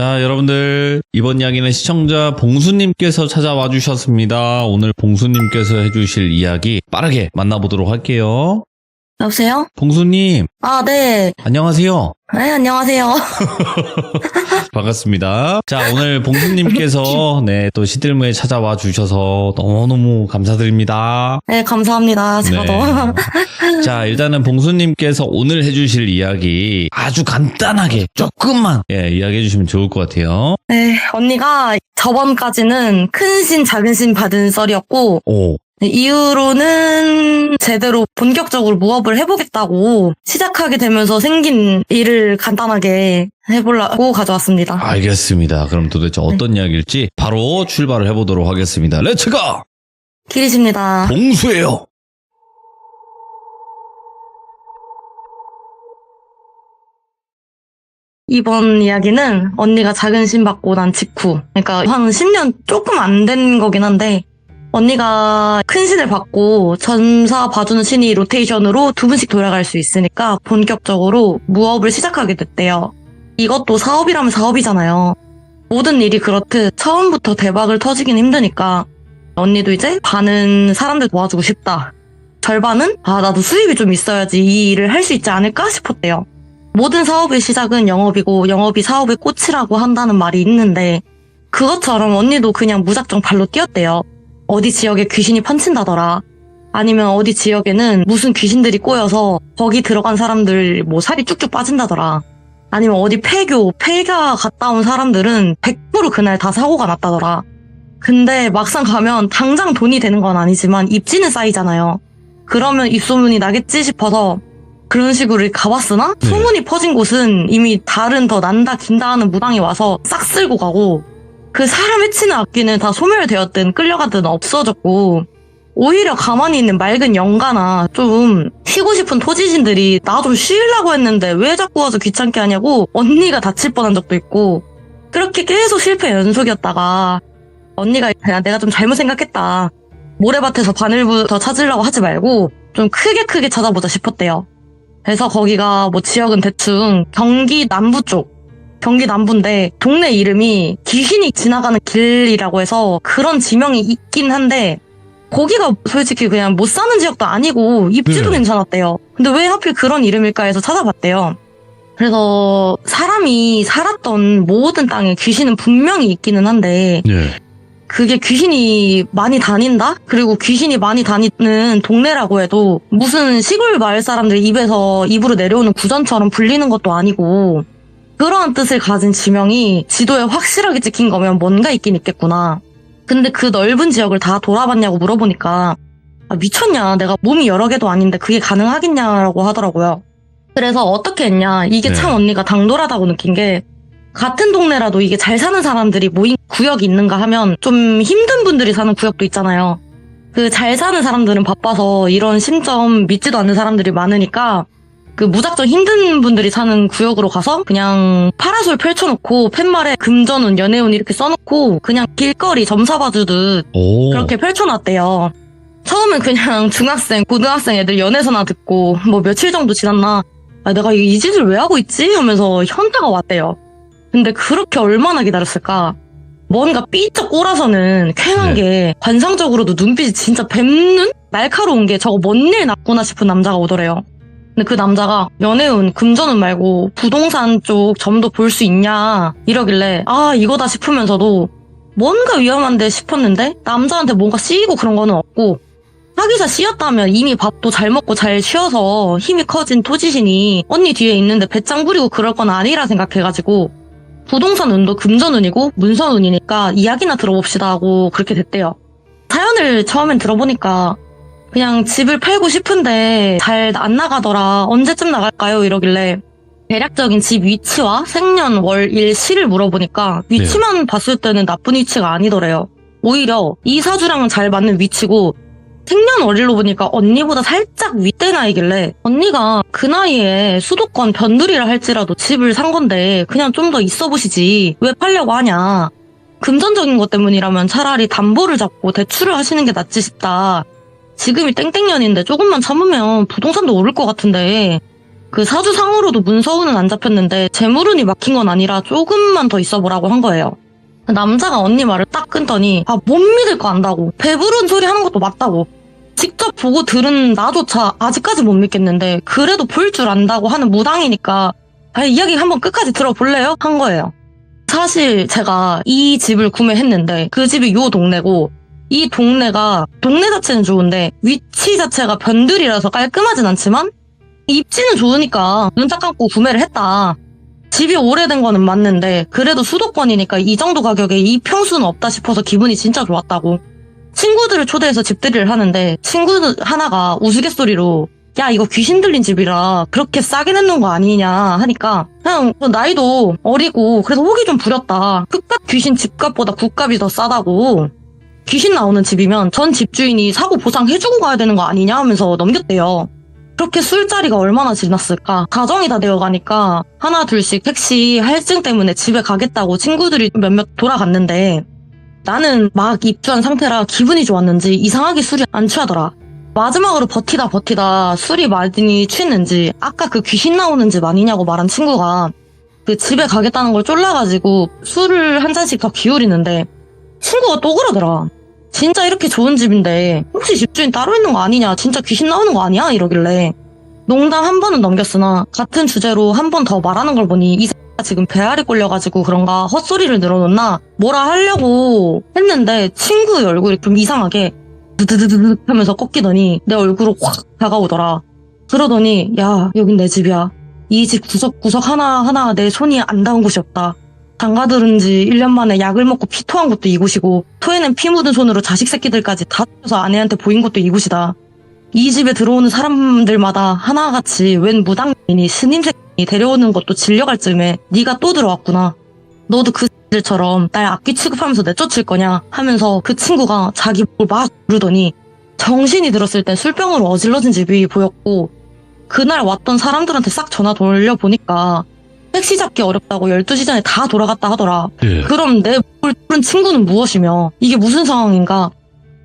자, 여러분들 이번 이야기는 시청자 봉수님께서 찾아와 주셨습니다. 오늘 봉수님께서 해주실 이야기 빠르게 만나보도록 할게요. 여보세요? 봉수님. 네. 안녕하세요. 네, 안녕하세요. 반갑습니다. 자, 오늘 봉수님께서 또 시들무에 찾아와 주셔서 너무너무 감사드립니다. 네, 감사합니다. 제가 자, 일단은 봉수님께서 오늘 해주실 이야기 아주 간단하게 조금만 이야기해 주시면 좋을 것 같아요. 네, 언니가 저번까지는 큰 신, 작은 신 받은 썰이었고 이후로는 제대로 본격적으로 무업을 해보겠다고 시작하게 되면서 생긴 일을 간단하게 해보려고 가져왔습니다. 알겠습니다. 그럼 도대체 어떤 이야기일지 바로 출발을 해보도록 하겠습니다. 렛츠고! 기리십니다. 봉수예요. 이번 이야기는 언니가 작은 신 받고 난 직후, 그러니까 한 10년 조금 안 된 거긴 한데 언니가 큰 신을 받고 전사 봐주는 신이 로테이션으로 2분씩 돌아갈 수 있으니까 본격적으로 무업을 시작하게 됐대요. 이것도 사업이라면 사업이잖아요. 모든 일이 그렇듯 처음부터 대박을 터지긴 힘드니까 언니도 이제 반은 사람들 도와주고 싶다. 절반은 나도 수입이 좀 있어야지 이 일을 할 수 있지 않을까 싶었대요. 모든 사업의 시작은 영업이고 영업이 사업의 꽃이라고 한다는 말이 있는데 그것처럼 언니도 그냥 무작정 발로 뛰었대요. 어디 지역에 귀신이 펀친다더라. 아니면 어디 지역에는 무슨 귀신들이 꼬여서 거기 들어간 사람들 살이 쭉쭉 빠진다더라. 아니면 어디 폐가 갔다 온 사람들은 100% 그날 다 사고가 났다더라. 근데 막상 가면 당장 돈이 되는 건 아니지만 입지는 쌓이잖아요. 그러면 입소문이 나겠지 싶어서 그런 식으로 가봤으나 소문이 퍼진 곳은 이미 다른 더 난다 긴다 하는 무당이 와서 싹 쓸고 가고 그 사람 해치는 악기는 다 소멸되었든 끌려가든 없어졌고 오히려 가만히 있는 맑은 영가나 좀 쉬고 싶은 토지신들이 나 좀 쉬려고 했는데 왜 자꾸 와서 귀찮게 하냐고 언니가 다칠 뻔한 적도 있고 그렇게 계속 실패 연속이었다가 언니가 내가 좀 잘못 생각했다. 모래밭에서 바늘부터 찾으려고 하지 말고 좀 크게 찾아보자 싶었대요. 그래서 거기가 지역은 대충 경기 남부 쪽 경기 남부인데 동네 이름이 귀신이 지나가는 길이라고 해서 그런 지명이 있긴 한데 거기가 솔직히 그냥 못 사는 지역도 아니고 입지도 괜찮았대요. 근데 왜 하필 그런 이름일까 해서 찾아봤대요. 그래서 사람이 살았던 모든 땅에 귀신은 분명히 있기는 한데 그게 귀신이 많이 다닌다? 그리고 귀신이 많이 다니는 동네라고 해도 무슨 시골 마을 사람들 입으로 내려오는 구전처럼 불리는 것도 아니고 그러한 뜻을 가진 지명이 지도에 확실하게 찍힌 거면 뭔가 있긴 있겠구나. 근데 그 넓은 지역을 다 돌아봤냐고 물어보니까 미쳤냐, 내가 몸이 여러 개도 아닌데 그게 가능하겠냐라고 하더라고요. 그래서 어떻게 했냐, 이게 참 언니가 당돌하다고 느낀 게 같은 동네라도 이게 잘 사는 사람들이 모인 구역이 있는가 하면 좀 힘든 분들이 사는 구역도 있잖아요. 그 잘 사는 사람들은 바빠서 이런 심점 믿지도 않는 사람들이 많으니까 그 무작정 힘든 분들이 사는 구역으로 가서 그냥 파라솔 펼쳐놓고 팻말에 금전운, 연애운 이렇게 써놓고 그냥 길거리 점사 봐주듯 그렇게 펼쳐놨대요. 처음엔 그냥 중학생, 고등학생 애들 연애서나 듣고 며칠 정도 지났나 내가 이 짓을 왜 하고 있지? 하면서 현타가 왔대요. 근데 그렇게 얼마나 기다렸을까? 뭔가 삐쩍 꼬라서는 쾌한 게 관상적으로도 눈빛이 진짜 뱀눈? 날카로운 게 저거 뭔 일 났구나 싶은 남자가 오더래요. 근데 그 남자가 연애운, 금전운 말고 부동산 쪽 점도 볼 수 있냐 이러길래 이거다 싶으면서도 뭔가 위험한데 싶었는데 남자한테 뭔가 씌이고 그런 거는 없고 하기사 씌였다면 이미 밥도 잘 먹고 잘 쉬어서 힘이 커진 토지신이 언니 뒤에 있는데 배짱 부리고 그럴 건 아니라 생각해가지고 부동산 운도 금전운이고 문서운이니까 이야기나 들어봅시다 하고 그렇게 됐대요. 사연을 처음엔 들어보니까 그냥 집을 팔고 싶은데 잘 안 나가더라. 언제쯤 나갈까요? 이러길래 대략적인 집 위치와 생년, 월, 일, 시를 물어보니까 위치만 봤을 때는 나쁜 위치가 아니더래요. 오히려 이사주랑은 잘 맞는 위치고 생년월일로 보니까 언니보다 살짝 윗대 나이길래 언니가 그 나이에 수도권 변두리를 할지라도 집을 산 건데 그냥 좀 더 있어 보시지 왜 팔려고 하냐. 금전적인 것 때문이라면 차라리 담보를 잡고 대출을 하시는 게 낫지 싶다. 지금이 땡땡년인데 조금만 참으면 부동산도 오를 것 같은데 그 사주상으로도 문서우는 안 잡혔는데 재물운이 막힌 건 아니라 조금만 더 있어보라고 한 거예요. 남자가 언니 말을 딱 끊더니 못 믿을 거 안다고, 배부른 소리 하는 것도 맞다고, 직접 보고 들은 나조차 아직까지 못 믿겠는데 그래도 볼 줄 안다고 하는 무당이니까 이야기 한번 끝까지 들어볼래요? 한 거예요. 사실 제가 이 집을 구매했는데 그 집이 요 동네고, 이 동네 자체는 좋은데 위치 자체가 변들이라서 깔끔하진 않지만 입지는 좋으니까 눈 딱 감고 구매를 했다. 집이 오래된 거는 맞는데 그래도 수도권이니까 이 정도 가격에 이 평수는 없다 싶어서 기분이 진짜 좋았다고. 친구들을 초대해서 집들이를 하는데 친구 하나가 우스갯소리로 야, 이거 귀신 들린 집이라 그렇게 싸게 내놓은 거 아니냐 하니까 그냥 나이도 어리고 그래서 호기 좀 부렸다. 그깟 귀신 집값보다 굿값이 더 싸다고. 귀신 나오는 집이면 전 집주인이 사고 보상해주고 가야 되는 거 아니냐 하면서 넘겼대요. 그렇게 술자리가 얼마나 지났을까. 가정이 다 되어가니까 하나 둘씩 택시 할증 때문에 집에 가겠다고 친구들이 몇몇 돌아갔는데 나는 막 입주한 상태라 기분이 좋았는지 이상하게 술이 안 취하더라. 마지막으로 버티다 술이 많이 취했는지 아까 그 귀신 나오는 집 아니냐고 말한 친구가 그 집에 가겠다는 걸 쫄라가지고 술을 한 잔씩 더 기울이는데 친구가 또 그러더라. 진짜 이렇게 좋은 집인데 혹시 집주인 따로 있는 거 아니냐, 진짜 귀신 나오는 거 아니야? 이러길래 농담 한 번은 넘겼으나 같은 주제로 한 번 더 말하는 걸 보니 이 X가 지금 배알이 꼴려가지고 그런가 헛소리를 늘어놓나 뭐라 하려고 했는데 친구의 얼굴이 좀 이상하게 드드드드 하면서 꺾이더니 내 얼굴로 확 다가오더라. 그러더니 야, 여긴 내 집이야. 이 집 구석구석 하나하나 내 손이 안 닿은 곳이 없다. 장가들은 지 1년 만에 약을 먹고 피토한 곳도 이곳이고 토해낸 피 묻은 손으로 자식 새끼들까지 다 뜯어서 아내한테 보인 곳도 이곳이다. 이 집에 들어오는 사람들마다 하나같이 웬 무당인이 스님 새끼 데려오는 것도 질려갈 쯤에 네가 또 들어왔구나. 너도 그 들처럼 날 악귀 취급하면서 내쫓을 거냐 하면서 그 친구가 자기 뭘 막 부르더니 정신이 들었을 때 술병으로 어질러진 집이 보였고 그날 왔던 사람들한테 싹 전화 돌려보니까 택시 잡기 어렵다고 12시 전에 다 돌아갔다 하더라. 예. 그럼 내 뭘 부른 친구는 무엇이며 이게 무슨 상황인가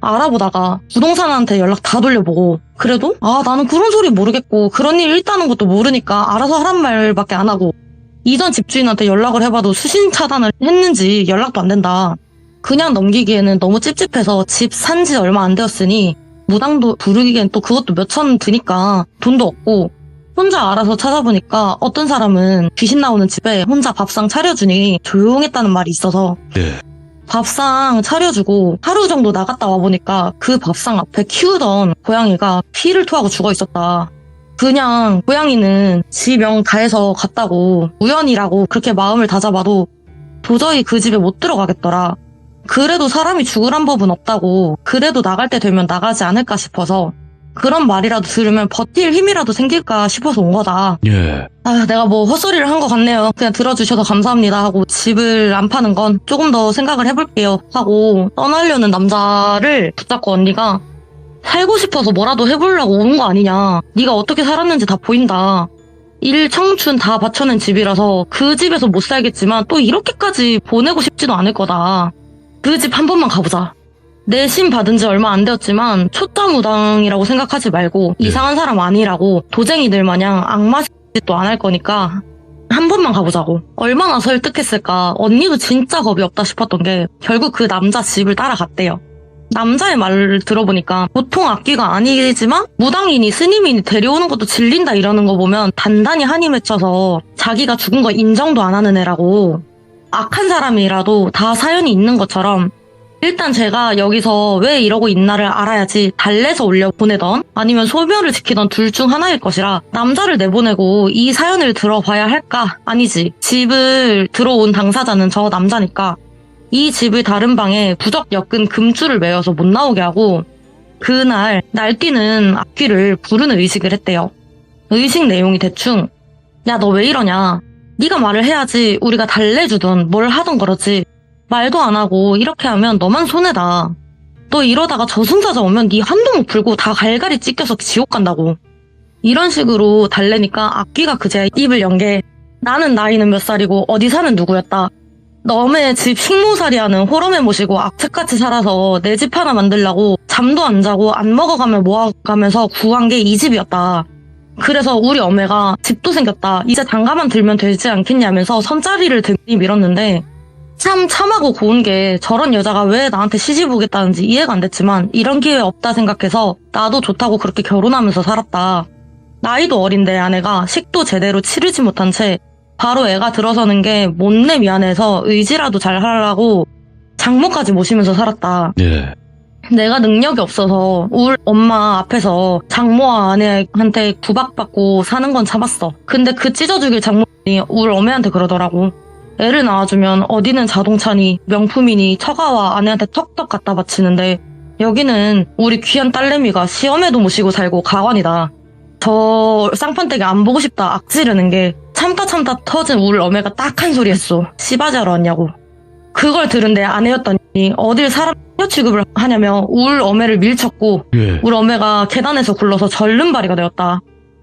알아보다가 부동산한테 연락 다 돌려보고 그래도 나는 그런 소리 모르겠고 그런 일 있다는 것도 모르니까 알아서 하란 말밖에 안 하고 이전 집주인한테 연락을 해봐도 수신 차단을 했는지 연락도 안 된다. 그냥 넘기기에는 너무 찝찝해서 집 산 지 얼마 안 되었으니 무당도 부르기엔 또 그것도 몇천 드니까 돈도 없고 혼자 알아서 찾아보니까 어떤 사람은 귀신 나오는 집에 혼자 밥상 차려주니 조용했다는 말이 있어서 네. 밥상 차려주고 하루 정도 나갔다 와보니까 그 밥상 앞에 키우던 고양이가 피를 토하고 죽어 있었다. 그냥 고양이는 지 명 다해서 갔다고 우연이라고 그렇게 마음을 다잡아도 도저히 그 집에 못 들어가겠더라. 그래도 사람이 죽으란 법은 없다고 그래도 나갈 때 되면 나가지 않을까 싶어서 그런 말이라도 들으면 버틸 힘이라도 생길까 싶어서 온 거다. 예. 내가 뭐 헛소리를 한 것 같네요. 그냥 들어주셔서 감사합니다 하고 집을 안 파는 건 조금 더 생각을 해볼게요 하고 떠나려는 남자를 붙잡고 언니가 살고 싶어서 뭐라도 해보려고 오는 거 아니냐. 네가 어떻게 살았는지 다 보인다. 일, 청춘 다 바쳐낸 집이라서 그 집에서 못 살겠지만 또 이렇게까지 보내고 싶지도 않을 거다. 그 집 한 번만 가보자. 내심 받은 지 얼마 안 되었지만 초짜무당이라고 생각하지 말고 이상한 사람 아니라고 도쟁이들 마냥 악마 짓도 안 할 거니까 한 번만 가보자고. 얼마나 설득했을까. 언니도 진짜 겁이 없다 싶었던 게 결국 그 남자 집을 따라갔대요. 남자의 말을 들어보니까 보통 악귀가 아니지만 무당이니 스님이니 데려오는 것도 질린다 이러는 거 보면 단단히 한이 맺혀서 자기가 죽은 거 인정도 안 하는 애라고. 악한 사람이라도 다 사연이 있는 것처럼 일단 제가 여기서 왜 이러고 있나를 알아야지 달래서 올려보내던 아니면 소멸을 지키던 둘 중 하나일 것이라 남자를 내보내고 이 사연을 들어봐야 할까? 아니지. 집을 들어온 당사자는 저 남자니까 이 집을 다른 방에 부적 엮은 금줄을 매어서 못 나오게 하고 그날 날뛰는 악귀를 부르는 의식을 했대요. 의식 내용이 대충 야, 너 왜 이러냐? 네가 말을 해야지 우리가 달래주든 뭘 하든 그러지. 말도 안 하고 이렇게 하면 너만 손해다. 너 이러다가 저승사자 오면 네 한동욱 불고 다 갈갈이 찢겨서 지옥 간다고. 이런 식으로 달래니까 악귀가 그제 입을 연 게 나는 나이는 몇 살이고 어디 사는 누구였다. 너네 집 식모살이하는 호러매 모시고 악착같이 살아서 내 집 하나 만들려고 잠도 안 자고 안 먹어가며 모아가면서 구한 게 이 집이었다. 그래서 우리 어매가 집도 생겼다. 이제 장가만 들면 되지 않겠냐면서 선자리를 등이 밀었는데 참 참하고 고운 게 저런 여자가 왜 나한테 시집 오겠다는지 이해가 안 됐지만 이런 기회 없다 생각해서 나도 좋다고 그렇게 결혼하면서 살았다. 나이도 어린데 아내가 식도 제대로 치르지 못한 채 바로 애가 들어서는 게 못내 미안해서 의지라도 잘 하려고 장모까지 모시면서 살았다. 예. 내가 능력이 없어서 우리 엄마 앞에서 장모와 아내한테 구박받고 사는 건 참았어. 근데 그 찢어죽일 장모님이 우리 어머니한테 그러더라고. 애를 낳아주면 어디는 자동차니 명품이니 처가와 아내한테 턱턱 갖다 바치는데 여기는 우리 귀한 딸내미가 시험에도 모시고 살고 가관이다. 저 쌍판댁에 안 보고 싶다 악지르는 게 참다 터진 우리 어머니가 딱 한 소리 했어. 씨바지하러 왔냐고. 그걸 들은 내 아내였더니 어딜 사람 취급을 하냐며 울 어매를 밀쳤고 예. 울 어매가 계단에서 굴러서 절름발이가 되었다.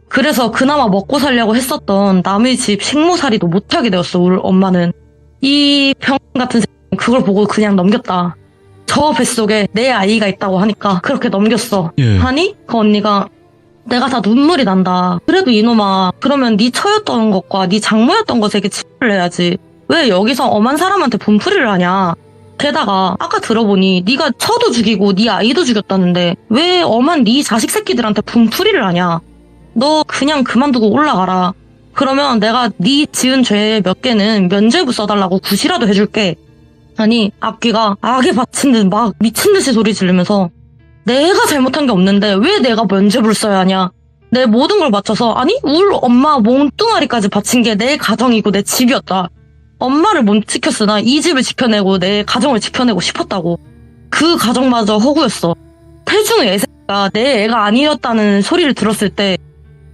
그래서 그나마 먹고 살려고 했었던 남의 집 식모살이도 못하게 되었어. 울 엄마는. 이 병 같은 새끼는 그걸 보고 그냥 넘겼다. 저 뱃속에 내 아이가 있다고 하니까 그렇게 넘겼어. 예. 하니 그 언니가 내가 다 눈물이 난다. 그래도 이놈아 그러면 네 처였던 것과 네 장모였던 것에게 치료를 해야지. 왜 여기서 엄한 사람한테 분풀이를 하냐. 게다가 아까 들어보니 네가 처도 죽이고 네 아이도 죽였다는데 왜 엄한 네 자식 새끼들한테 분풀이를 하냐. 너 그냥 그만두고 올라가라. 그러면 내가 네 지은 죄 몇 개는 면죄부 써달라고 굿이라도 해줄게. 아니 앞귀가 악에 받친 듯 막 미친 듯이 소리 지르면서 내가 잘못한 게 없는데 왜 내가 면죄부를 써야 하냐. 내 모든 걸 바쳐서 아니 울 엄마 몽뚱아리까지 바친 게 내 가정이고 내 집이었다. 엄마를 못 지켰으나 이 집을 지켜내고 내 가정을 지켜내고 싶었다고. 그 가정마저 허구였어. 태중의 애새가 내 애가 아니었다는 소리를 들었을 때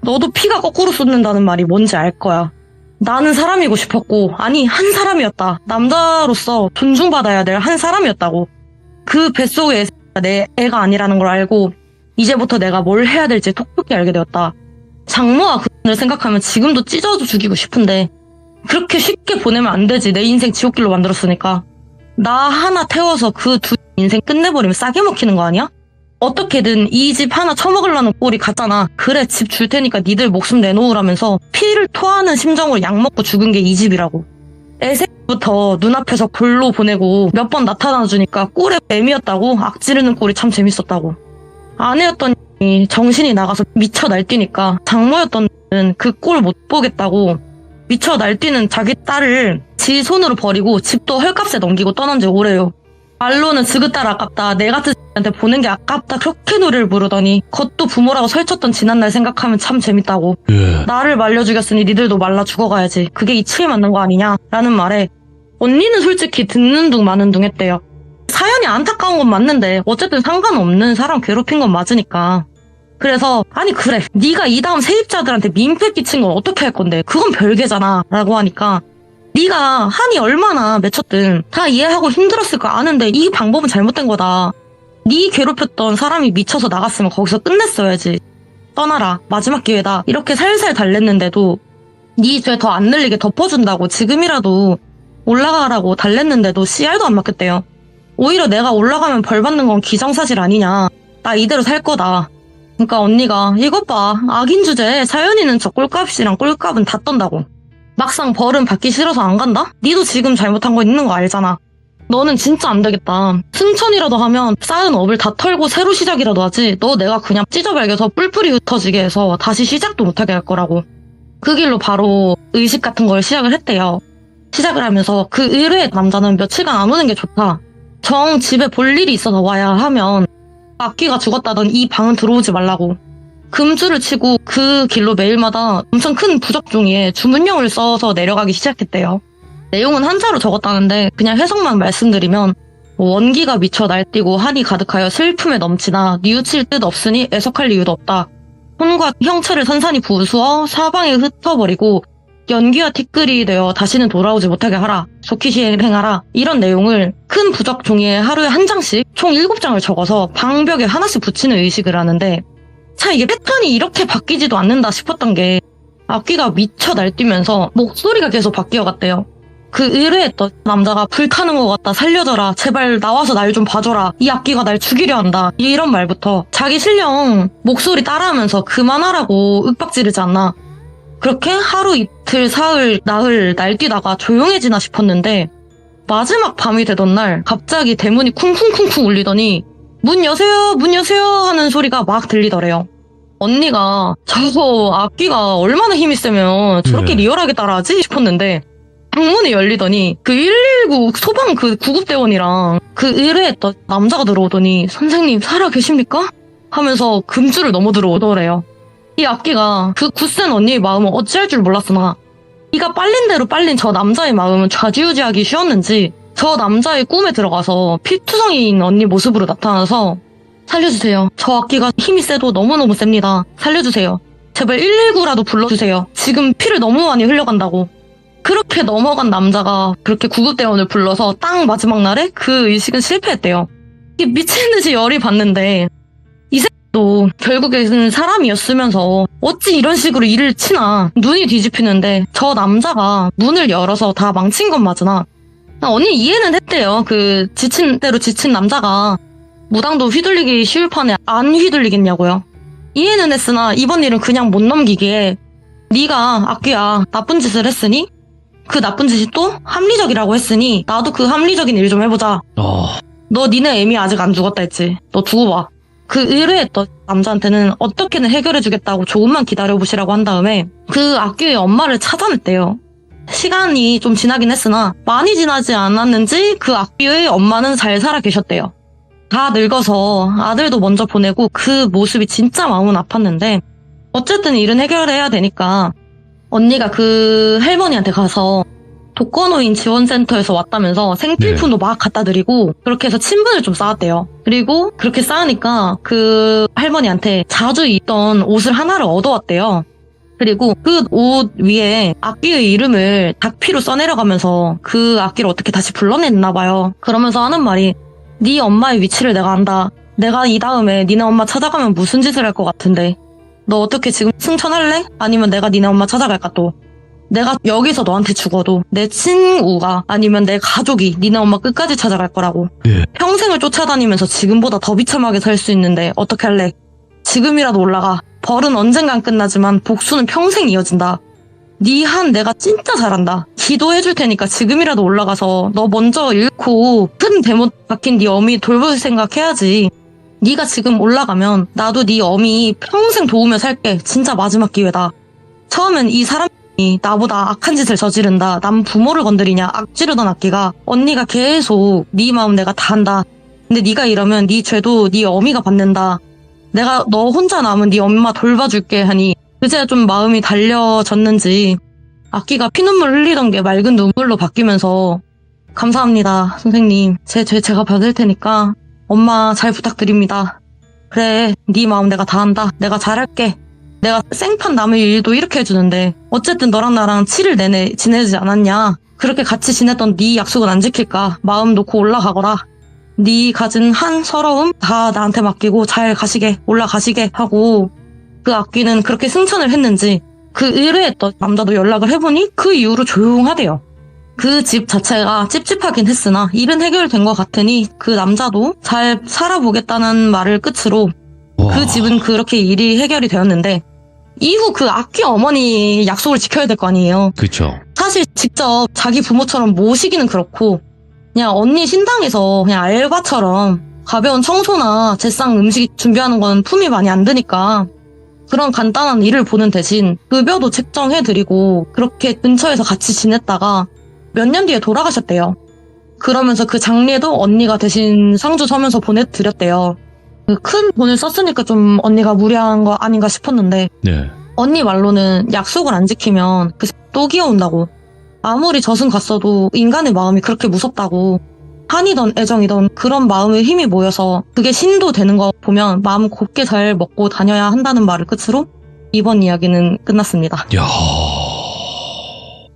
너도 피가 거꾸로 쏟는다는 말이 뭔지 알 거야. 나는 사람이고 싶었고 아니 한 사람이었다. 남자로서 존중받아야 될 한 사람이었다고. 그 뱃속의 애새가 내 애가 아니라는 걸 알고 이제부터 내가 뭘 해야 될지 톡톡히 알게 되었다. 장모와 그분을 생각하면 지금도 찢어도 죽이고 싶은데 그렇게 쉽게 보내면 안 되지. 내 인생 지옥길로 만들었으니까. 나 하나 태워서 그 두 인생 끝내버리면 싸게 먹히는 거 아니야? 어떻게든 이 집 하나 처먹으려는 꼴이 같잖아. 그래 집 줄 테니까 니들 목숨 내놓으라면서 피를 토하는 심정으로 약 먹고 죽은 게 이 집이라고. 애새부터 눈앞에서 골로 보내고 몇 번 나타나주니까 꿀에 애미였다고 악지르는 꼴이 참 재밌었다고. 아내였더니 정신이 나가서 미쳐 날뛰니까 장모였던 그 꼴 못 보겠다고 미쳐 날뛰는 자기 딸을 지 손으로 버리고 집도 헐값에 넘기고 떠난 지 오래요. 말로는 지긋딸 아깝다. 내 같은 X한테 보는 게 아깝다. 그렇게 노래를 부르더니 그것도 부모라고 설쳤던 지난날 생각하면 참 재밌다고. 예. 나를 말려 죽였으니 니들도 말라 죽어가야지. 그게 이치에 맞는 거 아니냐? 라는 말에 언니는 솔직히 듣는 둥 마는 둥 했대요. 사연이 안타까운 건 맞는데 어쨌든 상관없는 사람 괴롭힌 건 맞으니까. 그래서 아니 그래 네가 이 다음 세입자들한테 민폐 끼친 건 어떻게 할 건데 그건 별개잖아 라고 하니까 네가 한이 얼마나 맺혔든 다 이해하고 힘들었을 거 아는데 이 방법은 잘못된 거다. 네 괴롭혔던 사람이 미쳐서 나갔으면 거기서 끝냈어야지. 떠나라 마지막 기회다 이렇게 살살 달랬는데도 네 죄 더 안 늘리게 덮어준다고 지금이라도 올라가라고 달랬는데도 씨알도 안 맞겠대요. 오히려 내가 올라가면 벌 받는 건 기정사실 아니냐. 나 이대로 살 거다. 그러니까 언니가 이것 봐 악인 주제에 사연이는 저 꼴값이랑 꼴값은 다 떤다고. 막상 벌은 받기 싫어서 안 간다? 니도 지금 잘못한 거 있는 거 알잖아. 너는 진짜 안 되겠다. 승천이라도 하면 쌓은 업을 다 털고 새로 시작이라도 하지. 너 내가 그냥 찢어발겨서 뿔뿔이 흩어지게 해서 다시 시작도 못하게 할 거라고. 그 길로 바로 의식 같은 걸 시작을 했대요. 시작을 하면서 그 의뢰의 남자는 며칠간 안 오는 게 좋다. 정 집에 볼 일이 있어서 와야 하면 악귀가 죽었다던 이 방은 들어오지 말라고. 금줄을 치고 그 길로 매일마다 엄청 큰 부적 종이에 주문령을 써서 내려가기 시작했대요. 내용은 한자로 적었다는데 그냥 해석만 말씀드리면 원기가 미쳐 날뛰고 한이 가득하여 슬픔에 넘치나 뉘우칠 뜻 없으니 애석할 이유도 없다. 혼과 형체를 산산이 부수어 사방에 흩어버리고 연기와 티끌이 되어 다시는 돌아오지 못하게 하라. 속히 시행하라. 이런 내용을 큰 부적 종이에 하루에 한 장씩 총 7장을 적어서 방벽에 하나씩 붙이는 의식을 하는데 참 이게 패턴이 이렇게 바뀌지도 않는다 싶었던 게 악귀가 미쳐 날뛰면서 목소리가 계속 바뀌어갔대요. 그 의뢰했던 남자가 불타는 것 같다, 살려줘라, 제발 나와서 날 좀 봐줘라, 이 악귀가 날 죽이려 한다, 이런 말부터 자기 신령 목소리 따라하면서 그만하라고 윽박지르지 않나. 그렇게 하루 이틀 사흘 나흘 날뛰다가 조용해지나 싶었는데 마지막 밤이 되던 날 갑자기 대문이 쿵쿵쿵쿵 울리더니 문 여세요, 문 여세요 하는 소리가 막 들리더래요. 언니가 저거 악귀가 얼마나 힘이 세면 저렇게 네. 리얼하게 따라하지 싶었는데 방문이 열리더니 그 119 소방 그 구급대원이랑 그 의뢰했던 남자가 들어오더니 선생님 살아 계십니까? 하면서 금줄을 넘어 들어오더래요. 이 악귀가 그 굳센 언니의 마음을 어찌할 줄 몰랐으나 이가 빨린 대로 빨린 저 남자의 마음은 좌지우지하기 쉬웠는지 저 남자의 꿈에 들어가서 피투성이인 언니 모습으로 나타나서 살려주세요. 저 악귀가 힘이 세도 너무너무 셉니다. 살려주세요. 제발 119라도 불러주세요. 지금 피를 너무 많이 흘려간다고. 그렇게 넘어간 남자가 그렇게 구급대원을 불러서 딱 마지막 날에 그 의식은 실패했대요. 이게 미친듯이 열이 받는데 이 새끼도 결국에는 사람이었으면서 어찌 이런 식으로 일을 치나 눈이 뒤집히는데 저 남자가 문을 열어서 다 망친 건 맞으나 언니 이해는 했대요. 그 지친 대로 지친 남자가 무당도 휘둘리기 쉬울 판에 안 휘둘리겠냐고요. 이해는 했으나 이번 일은 그냥 못 넘기기에 네가 악귀야 나쁜 짓을 했으니 그 나쁜 짓이 또 합리적이라고 했으니 나도 그 합리적인 일 좀 해보자. 너 니네 애미 아직 안 죽었다 했지. 너 두고 봐. 그 의뢰했던 남자한테는 어떻게든 해결해주겠다고 조금만 기다려보시라고 한 다음에 그 악귀의 엄마를 찾아냈대요. 시간이 좀 지나긴 했으나 많이 지나지 않았는지 그 악귀의 엄마는 잘 살아 계셨대요. 다 늙어서 아들도 먼저 보내고 그 모습이 진짜 마음은 아팠는데 어쨌든 일은 해결해야 되니까 언니가 그 할머니한테 가서 독거노인 지원센터에서 왔다면서 생필품도 막 갖다 드리고 그렇게 해서 친분을 좀 쌓았대요. 그리고 그렇게 쌓으니까 그 할머니한테 자주 입던 옷을 하나를 얻어왔대요. 그리고 그 옷 위에 악귀의 이름을 닭피로 써내려가면서 그 악귀를 어떻게 다시 불러냈나 봐요. 그러면서 하는 말이 네 엄마의 위치를 내가 안다. 내가 이 다음에 니네 엄마 찾아가면 무슨 짓을 할 것 같은데 너 어떻게 지금 승천할래? 아니면 내가 니네 엄마 찾아갈까 또? 내가 여기서 너한테 죽어도 내 친구가 아니면 내 가족이 니네 엄마 끝까지 찾아갈 거라고. 평생을 쫓아다니면서 지금보다 더 비참하게 살 수 있는데 어떻게 할래? 지금이라도 올라가. 벌은 언젠간 끝나지만 복수는 평생 이어진다. 네 한 내가 진짜 잘한다. 기도해줄 테니까 지금이라도 올라가서 너 먼저 잃고 큰 대못 박힌 네 어미 돌볼 생각해야지. 네가 지금 올라가면 나도 네 어미 평생 도우며 살게. 진짜 마지막 기회다. 처음엔 이 사람이 나보다 악한 짓을 저지른다. 남 부모를 건드리냐 악지르던 악기가 언니가 계속 네 마음 내가 다 한다. 근데 네가 이러면 네 죄도 네 어미가 받는다. 내가 너 혼자 남은 네 엄마 돌봐줄게 하니 그제야 좀 마음이 달려졌는지 악기가 피눈물 흘리던 게 맑은 눈물로 바뀌면서 감사합니다 선생님. 제 죄 제가 받을 테니까 엄마 잘 부탁드립니다. 그래 네 마음 내가 다 한다. 내가 잘할게. 내가 생판 남의 일도 이렇게 해주는데 어쨌든 너랑 나랑 7일 내내 지내지 않았냐. 그렇게 같이 지냈던 네 약속은 안 지킬까. 마음 놓고 올라가거라. 네 가진 한 서러움 다 나한테 맡기고 잘 가시게 올라가시게 하고 그 악귀는 그렇게 승천을 했는지 그 의뢰했던 남자도 연락을 해보니 그 이후로 조용하대요. 그 집 자체가 찝찝하긴 했으나 일은 해결된 것 같으니 그 남자도 잘 살아보겠다는 말을 끝으로 그 집은 그렇게 일이 해결이 되었는데 이후 그 악귀 어머니 약속을 지켜야 될 거 아니에요. 그쵸. 사실 직접 자기 부모처럼 모시기는 그렇고 그냥 언니 신당에서 그냥 알바처럼 가벼운 청소나 제상 음식 준비하는 건 품이 많이 안 드니까 그런 간단한 일을 보는 대신 급여도 책정해드리고 그렇게 근처에서 같이 지냈다가 몇 년 뒤에 돌아가셨대요. 그러면서 그 장례도 언니가 대신 상주 서면서 보내드렸대요. 큰 돈을 썼으니까 좀 언니가 무리한 거 아닌가 싶었는데 네. 언니 말로는 약속을 안 지키면 그 또 기어온다고. 아무리 저승 갔어도 인간의 마음이 그렇게 무섭다고. 한이던 애정이던 그런 마음의 힘이 모여서 그게 신도 되는 거 보면 마음 곱게 잘 먹고 다녀야 한다는 말을 끝으로 이번 이야기는 끝났습니다. 야.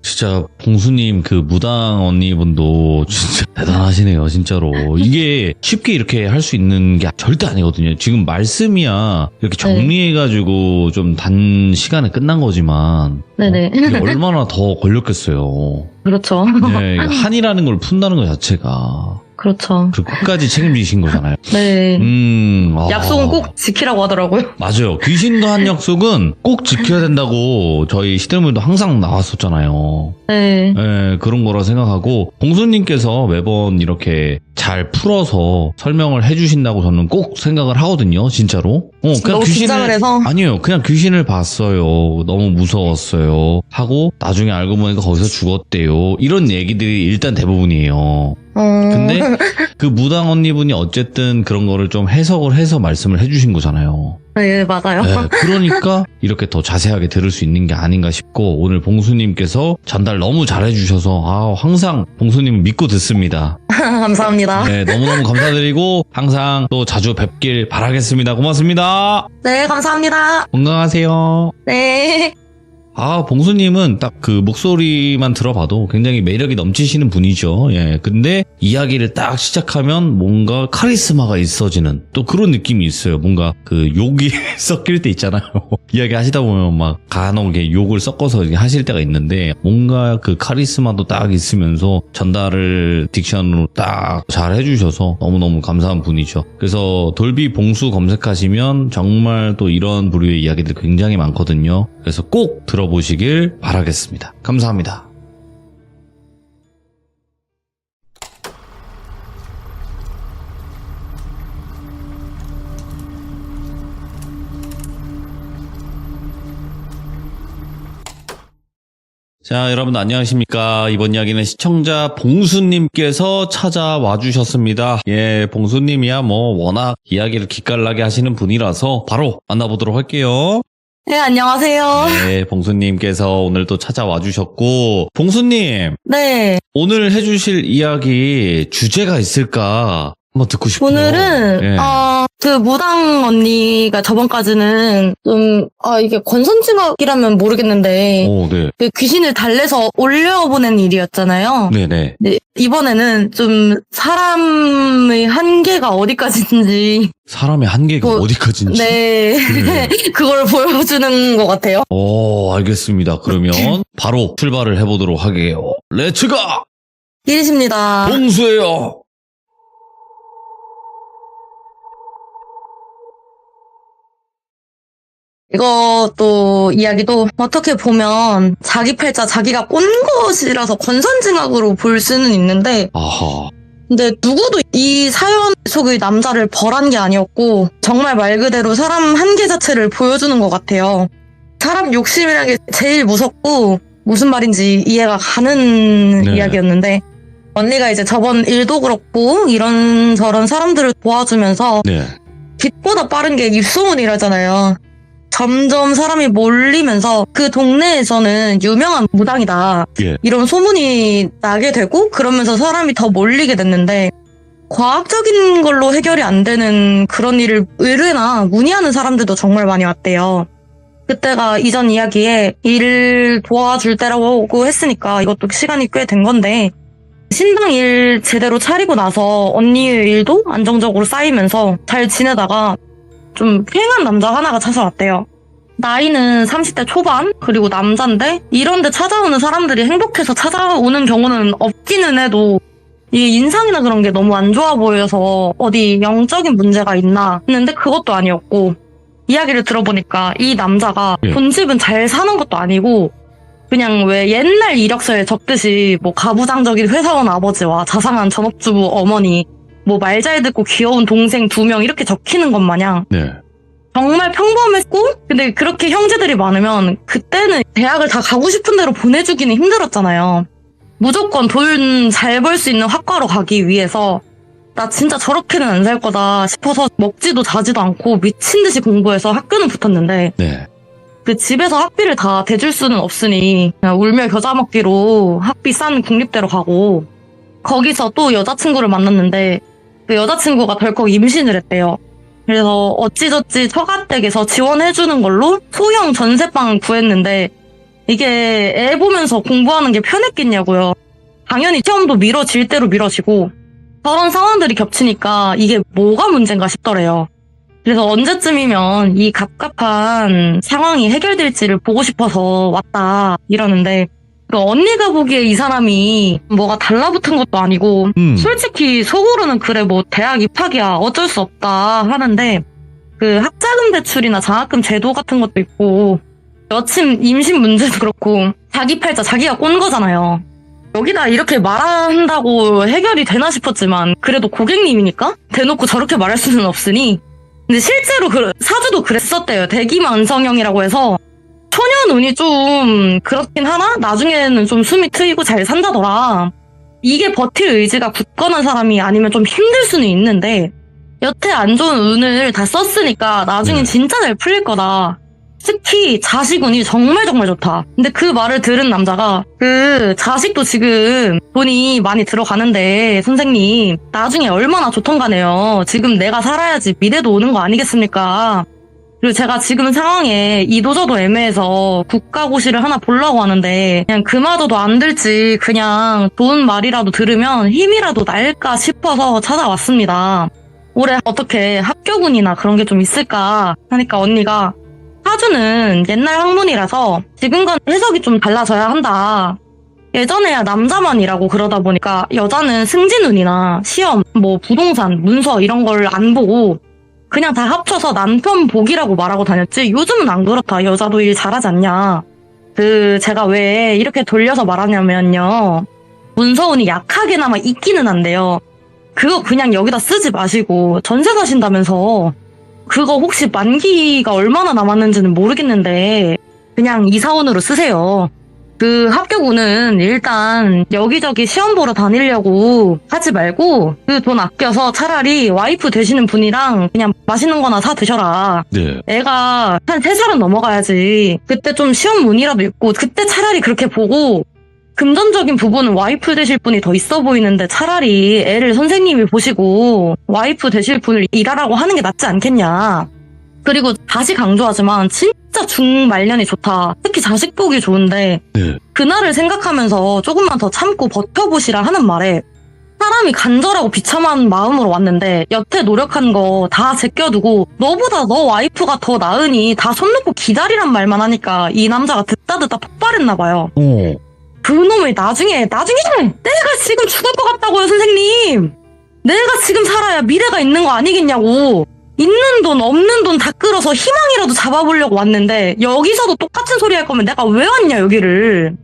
진짜 봉수님 그 무당 언니분도 진짜 대단하시네요, 진짜로. 이게 쉽게 이렇게 할 수 있는 게 절대 아니거든요. 지금 말씀이야 이렇게 정리해가지고 좀 단 시간에 끝난 거지만 네네. 이게 얼마나 더 걸렸겠어요. 그렇죠. 네, 한이라는 걸 푼다는 것 자체가 그렇죠. 그 끝까지 책임지신 거잖아요. 네. 약속은 아. 꼭 지키라고 하더라고요. 맞아요. 귀신도 한 약속은 꼭 지켜야 된다고 저희 시대물도 항상 나왔었잖아요. 네. 네, 그런 거라 생각하고 봉수님께서 매번 이렇게 잘 풀어서 설명을 해주신다고 저는 꼭 생각을 하거든요. 진짜로. 그냥 너무 긴장을 해서? 아니요. 그냥 귀신을 봤어요. 너무 무서웠어요. 하고 나중에 알고 보니까 거기서 죽었대요. 이런 얘기들이 일단 대부분이에요. 근데 그 무당 언니분이 어쨌든 그런 거를 좀 해석을 해서 말씀을 해주신 거잖아요. 네, 맞아요. 네, 그러니까 이렇게 더 자세하게 들을 수 있는 게 아닌가 싶고 오늘 봉수님께서 전달 너무 잘해주셔서 항상 봉수님 믿고 듣습니다. 감사합니다. 네, 너무너무 감사드리고 항상 또 자주 뵙길 바라겠습니다. 고맙습니다. 네, 감사합니다. 건강하세요. 네. 봉수님은 딱 그 목소리만 들어봐도 굉장히 매력이 넘치시는 분이죠. 예. 근데 이야기를 딱 시작하면 뭔가 카리스마가 있어지는 또 그런 느낌이 있어요. 뭔가 그 욕이 섞일 때 있잖아요. 이야기 하시다 보면 막 간혹 이렇게 욕을 섞어서 하실 때가 있는데 뭔가 그 카리스마도 딱 있으면서 전달을 딕션으로 딱 잘 해주셔서 너무너무 감사한 분이죠. 그래서 돌비 봉수 검색하시면 정말 또 이런 부류의 이야기들 굉장히 많거든요. 그래서 꼭 들어보시길 바라겠습니다. 감사합니다. 자, 여러분 안녕하십니까. 이번 이야기는 시청자 봉수님께서 찾아와 주셨습니다. 예, 봉수님이야 워낙 이야기를 기깔나게 하시는 분이라서 바로 만나보도록 할게요. 네, 안녕하세요. 네, 봉수님께서 오늘 또 찾아와 주셨고, 봉수님, 네. 오늘 해주실 이야기 주제가 있을까 한번 듣고 싶어요. 오늘은, 예. 그 무당 언니가 저번까지는 좀, 이게 권선징악이라면 모르겠는데, 오, 네. 그 귀신을 달래서 올려보낸 일이었잖아요. 네네. 네, 이번에는 좀 사람의 한계가 어디까지인지, 사람의 한계가 어디까지인지. 네. 네. 그걸 보여주는 것 같아요. 알겠습니다. 그러면 바로 출발을 해보도록 하게요. 렛츠가! 이리십니다. 봉수예요. 이것도 이야기도 어떻게 보면 자기 팔자 자기가 꼰 것이라서 권선징악으로 볼 수는 있는데 아하. 근데 누구도 이 사연 속의 남자를 벌한 게 아니었고 정말 말 그대로 사람 한계 자체를 보여주는 것 같아요. 사람 욕심이라는 게 제일 무섭고 무슨 말인지 이해가 가는 네. 이야기였는데 언니가 이제 저번 일도 그렇고 이런저런 사람들을 도와주면서 네. 빛보다 빠른 게 입소문이라잖아요. 점점 사람이 몰리면서 그 동네에서는 유명한 무당이다. 예. 이런 소문이 나게 되고 그러면서 사람이 더 몰리게 됐는데 과학적인 걸로 해결이 안 되는 그런 일을 의뢰나 문의하는 사람들도 정말 많이 왔대요. 그때가 이전 이야기에 일 도와줄 때라고 했으니까 이것도 시간이 꽤 된 건데 신당 일 제대로 차리고 나서 언니의 일도 안정적으로 쌓이면서 잘 지내다가 좀 휑한 남자 하나가 찾아왔대요. 나이는 30대 초반, 그리고 남잔데 이런데 찾아오는 사람들이 행복해서 찾아오는 경우는 없기는 해도 이게 인상이나 그런 게 너무 안 좋아 보여서 어디 영적인 문제가 있나 했는데 그것도 아니었고 이야기를 들어보니까 이 남자가 본집은 잘 사는 것도 아니고 그냥 왜 옛날 이력서에 적듯이 뭐 가부장적인 회사원 아버지와 자상한 전업주부 어머니 뭐 말 잘 듣고 귀여운 동생 2명 이렇게 적히는 것 마냥 네. 정말 평범했고 근데 그렇게 형제들이 많으면 그때는 대학을 다 가고 싶은 대로 보내주기는 힘들었잖아요. 무조건 돈 잘 벌 수 있는 학과로 가기 위해서 나 진짜 저렇게는 안 살 거다 싶어서 먹지도 자지도 않고 미친 듯이 공부해서 학교는 붙었는데 네. 그 집에서 학비를 다 대줄 수는 없으니 그냥 울며 겨자 먹기로 학비 싼 국립대로 가고 거기서 또 여자친구를 만났는데 그 여자친구가 덜컥 임신을 했대요. 그래서 어찌저찌 처가댁에서 지원해주는 걸로 소형 전세방 구했는데 이게 애 보면서 공부하는 게 편했겠냐고요. 당연히 시험도 미뤄질 대로 미뤄지고 저런 상황들이 겹치니까 이게 뭐가 문제인가 싶더래요. 그래서 언제쯤이면 이 갑갑한 상황이 해결될지를 보고 싶어서 왔다 이러는데 그 언니가 보기에 이 사람이 뭐가 달라붙은 것도 아니고 솔직히 속으로는 그래 뭐 대학 입학이야 어쩔 수 없다 하는데 그 학자금 대출이나 장학금 제도 같은 것도 있고 여친 임신 문제도 그렇고 자기 팔자 자기가 꼰 거잖아요. 여기다 이렇게 말한다고 해결이 되나 싶었지만 그래도 고객님이니까 대놓고 저렇게 말할 수는 없으니 근데 실제로 사주도 그랬었대요. 대기만성형이라고 해서 초년 운이 좀 그렇긴 하나 나중에는 좀 숨이 트이고 잘 산다더라. 이게 버틸 의지가 굳건한 사람이 아니면 좀 힘들 수는 있는데 여태 안 좋은 운을 다 썼으니까 나중엔 진짜 잘 풀릴 거다. 특히 자식운이 정말 정말 좋다. 근데 그 말을 들은 남자가 그 자식도 지금 돈이 많이 들어가는데 선생님 나중에 얼마나 좋던가네요. 지금 내가 살아야지 미래도 오는 거 아니겠습니까? 그리고 제가 지금 상황에 이도저도 애매해서 국가고시를 하나 보려고 하는데 그냥 그마저도 안 될지 그냥 좋은 말이라도 들으면 힘이라도 날까 싶어서 찾아왔습니다. 올해 어떻게 합격운이나 그런 게 좀 있을까 하니까 언니가 사주는 옛날 학문이라서 지금과는 해석이 좀 달라져야 한다. 예전에야 남자만 일하고 그러다 보니까 여자는 승진운이나 시험, 뭐 부동산, 문서 이런 걸 안 보고 그냥 다 합쳐서 남편 복이라고 말하고 다녔지 요즘은 안 그렇다. 여자도 일 잘하지 않냐. 제가 왜 이렇게 돌려서 말하냐면요. 문서운이 약하게나마 있기는 한데요. 그거 그냥 여기다 쓰지 마시고 전세 사신다면서 그거 혹시 만기가 얼마나 남았는지는 모르겠는데 그냥 이사운으로 쓰세요. 그 합격운은 일단 여기저기 시험 보러 다니려고 하지 말고 그 돈 아껴서 차라리 와이프 되시는 분이랑 그냥 맛있는 거나 사 드셔라. 네. 애가 한 3살은 넘어가야지. 그때 좀 시험 운이라도 있고 그때 차라리 그렇게 보고 금전적인 부분은 와이프 되실 분이 더 있어 보이는데 차라리 애를 선생님이 보시고 와이프 되실 분을 일하라고 하는 게 낫지 않겠냐. 그리고 다시 강조하지만 진짜 중말년이 좋다. 특히 자식 보기 좋은데 네. 그날을 생각하면서 조금만 더 참고 버텨보시라 하는 말에 사람이 간절하고 비참한 마음으로 왔는데 여태 노력한 거 다 제껴두고 너보다 너 와이프가 더 나으니 다 손 놓고 기다리란 말만 하니까 이 남자가 듣다 폭발했나 봐요. 그놈의 나중에 내가 지금 죽을 것 같다고요 선생님. 내가 지금 살아야 미래가 있는 거 아니겠냐고. 있는 돈 없는 돈 다 끌어서 희망이라도 잡아보려고 왔는데 여기서도 똑같은 소리 할 거면 내가 왜 왔냐 여기를.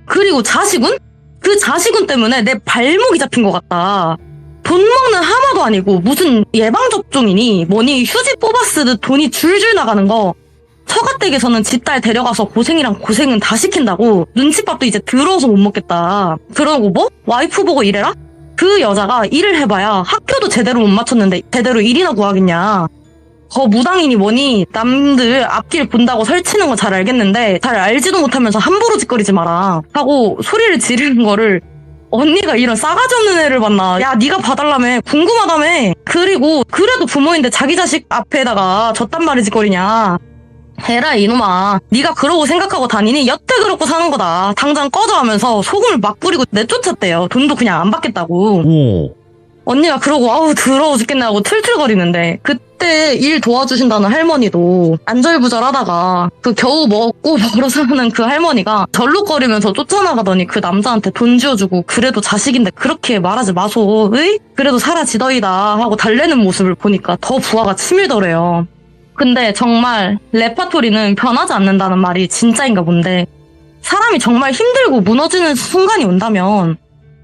그리고 자식은? 그 자식은 때문에 내 발목이 잡힌 것 같다. 돈 먹는 하마도 아니고 무슨 예방접종이니 뭐니 휴지 뽑아 쓰듯 돈이 줄줄 나가는 거. 처가댁에서는 지 딸 데려가서 고생이랑 고생은 다 시킨다고 눈칫밥도 이제 더러워서 못 먹겠다. 그러고 뭐? 와이프 보고 일해라? 그 여자가 일을 해봐야 학교도 제대로 못 맞췄는데 제대로 일이나 구하겠냐. 무당이니 뭐니 남들 앞길 본다고 설치는 거 잘 알겠는데 잘 알지도 못하면서 함부로 짓거리지 마라 하고 소리를 지르는 거를 언니가 이런 싸가지 없는 애를 봤나. 야 네가 봐달라며 궁금하다며. 그리고 그래도 부모인데 자기 자식 앞에다가 저딴 말을 짓거리냐. 에라 이놈아 네가 그러고 생각하고 다니니 여태 그렇고 사는 거다. 당장 꺼져 하면서 소금을 막 뿌리고 내쫓았대요. 돈도 그냥 안 받겠다고. 언니가 그러고 아우 더러워 죽겠네 하고 틀틀거리는데 그때 일 도와주신다는 할머니도 안절부절하다가 그 겨우 먹고 벌어 사는 그 할머니가 절룩거리면서 쫓아나가더니 그 남자한테 돈 쥐어주고 그래도 자식인데 그렇게 말하지 마소. 으이? 그래도 사라지더이다 하고 달래는 모습을 보니까 더 부하가 치밀더래요. 근데 정말 레파토리는 변하지 않는다는 말이 진짜인가 본데 사람이 정말 힘들고 무너지는 순간이 온다면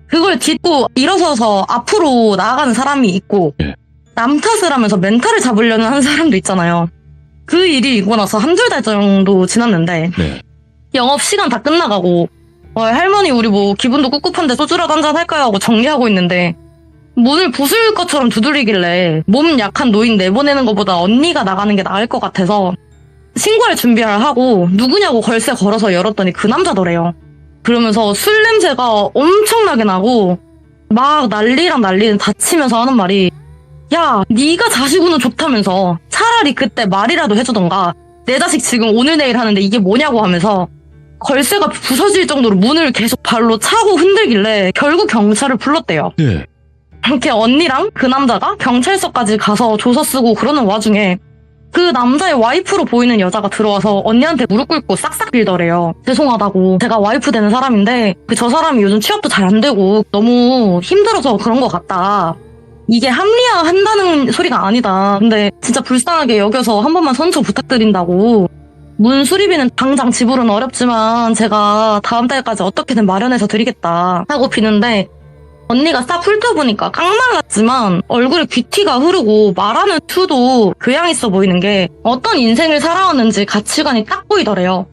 그걸 딛고 일어서서 앞으로 나아가는 사람이 있고 남 탓을 하면서 멘탈을 잡으려는 하는 사람도 있잖아요. 그 일이 있고 나서 한두 달 정도 지났는데 영업시간 다 끝나가고 할머니 우리 뭐 기분도 꿉꿉한데 소주라도 한잔 할까요 하고 정리하고 있는데 문을 부술 것처럼 두드리길래 몸 약한 노인 내보내는 것보다 언니가 나가는 게 나을 것 같아서 신고할 준비를 하고 누구냐고 걸쇠 걸어서 열었더니 그 남자더래요. 그러면서 술 냄새가 엄청나게 나고 막 난리는 다치면서 하는 말이 야 네가 자식운은 좋다면서 차라리 그때 말이라도 해주던가 내 자식 지금 오늘 내일 하는데 이게 뭐냐고 하면서 걸쇠가 부서질 정도로 문을 계속 발로 차고 흔들길래 결국 경찰을 불렀대요. 네. 이렇게 언니랑 그 남자가 경찰서까지 가서 조서 쓰고 그러는 와중에 그 남자의 와이프로 보이는 여자가 들어와서 언니한테 무릎 꿇고 싹싹 빌더래요. 죄송하다고. 제가 와이프 되는 사람인데 저 사람이 요즘 취업도 잘 안 되고 너무 힘들어서 그런 것 같다. 이게 합리화한다는 소리가 아니다. 근데 진짜 불쌍하게 여겨서 한 번만 선처 부탁드린다고. 문 수리비는 당장 지불은 어렵지만 제가 다음 달까지 어떻게든 마련해서 드리겠다 하고 비는데 언니가 싹 훑어보니까 깡말랐지만 얼굴에 귀티가 흐르고 말하는 투도 교양 있어 보이는 게 어떤 인생을 살아왔는지 가치관이 딱 보이더래요.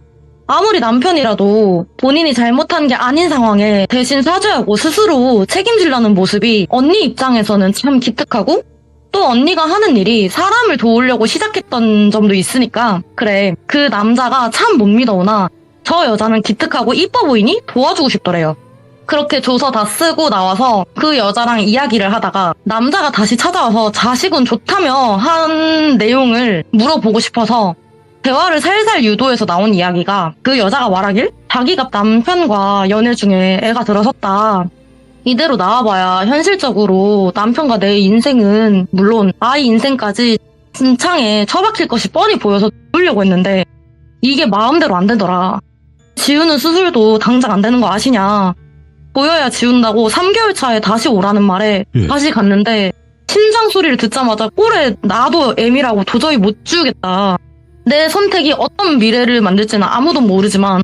아무리 남편이라도 본인이 잘못한 게 아닌 상황에 대신 사죄하고 스스로 책임지려는 모습이 언니 입장에서는 참 기특하고 또 언니가 하는 일이 사람을 도우려고 시작했던 점도 있으니까 그래 그 남자가 참 못 믿어오나 저 여자는 기특하고 이뻐 보이니 도와주고 싶더래요. 그렇게 조서 다 쓰고 나와서 그 여자랑 이야기를 하다가 남자가 다시 찾아와서 자식은 좋다며 한 내용을 물어보고 싶어서 대화를 살살 유도해서 나온 이야기가 그 여자가 말하길 자기가 남편과 연애 중에 애가 들어섰다. 이대로 나와봐야 현실적으로 남편과 내 인생은 물론 아이 인생까지 진창에 처박힐 것이 뻔히 보여서 누르려고 했는데 이게 마음대로 안 되더라. 지우는 수술도 당장 안 되는 거 아시냐. 보여야 지운다고 3개월 차에 다시 오라는 말에 다시 갔는데 심장 소리를 듣자마자 꼴에 나도 애미라고 도저히 못 지우겠다. 내 선택이 어떤 미래를 만들지는 아무도 모르지만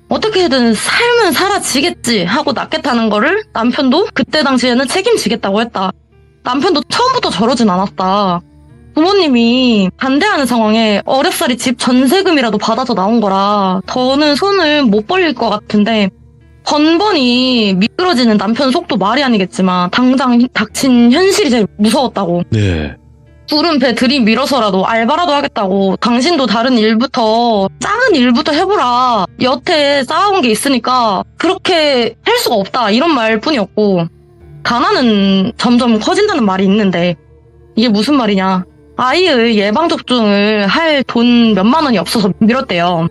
어떻게든 삶은 사라지겠지 하고 낳겠다는 거를 남편도 그때 당시에는 책임지겠다고 했다. 남편도 처음부터 저러진 않았다. 부모님이 반대하는 상황에 어렵사리 집 전세금이라도 받아서 나온 거라 더는 손을 못 벌릴 것 같은데 번번이 미끄러지는 남편 속도 말이 아니겠지만 당장 닥친 현실이 제일 무서웠다고. 네. 부른 배 들이밀어서라도 알바라도 하겠다고. 당신도 다른 일부터 작은 일부터 해보라. 여태 쌓아온 게 있으니까 그렇게 할 수가 없다. 이런 말뿐이었고 가난은 점점 커진다는 말이 있는데 이게 무슨 말이냐. 아이의 예방접종을 할 돈 몇만 원이 없어서 미뤘대요.